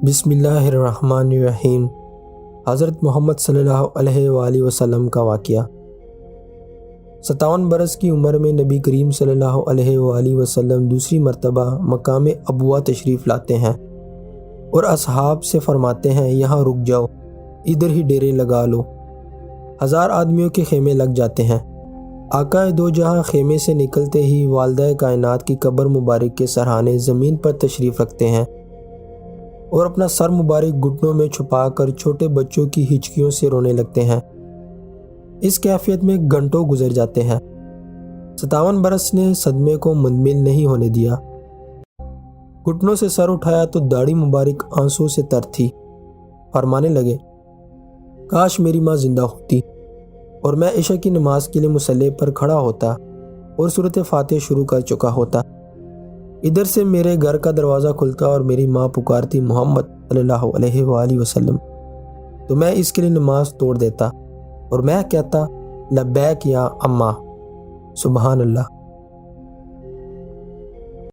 بسم اللہ الرحمن الرحیم۔ حضرت محمد صلی اللہ علیہ وآلہ وسلم کا واقعہ۔ 57 برس کی عمر میں نبی کریم صلی اللہ علیہ وآلہ وسلم دوسری مرتبہ مقام ابوا تشریف لاتے ہیں اور اصحاب سے فرماتے ہیں یہاں رک جاؤ، ادھر ہی ڈیرے لگا لو۔ 1000 آدمیوں کے خیمے لگ جاتے ہیں۔ آقا دو جہاں خیمے سے نکلتے ہی والدہ کائنات کی قبر مبارک کے سرہانے زمین پر تشریف رکھتے ہیں اور اپنا سر مبارک گھٹنوں میں چھپا کر چھوٹے بچوں کی ہچکیوں سے رونے لگتے ہیں۔ اس کیفیت میں گھنٹوں گزر جاتے ہیں۔ 57 برس نے صدمے کو مندمل نہیں ہونے دیا۔ گھٹنوں سے سر اٹھایا تو داڑھی مبارک آنسوں سے تر تھی۔ فرمانے لگے کاش میری ماں زندہ ہوتی اور میں عشاء کی نماز کے لیے مصلی پر کھڑا ہوتا اور سورۃ فاتحہ شروع کر چکا ہوتا۔ ادھر سے میرے گھر کا دروازہ کھلتا اور میری ماں پکارتی محمد صلی اللہ علیہ وآلہ وسلم، تو میں اس کے لیے نماز توڑ دیتا اور میں کہتا لبیک یا اماں۔ سبحان اللہ۔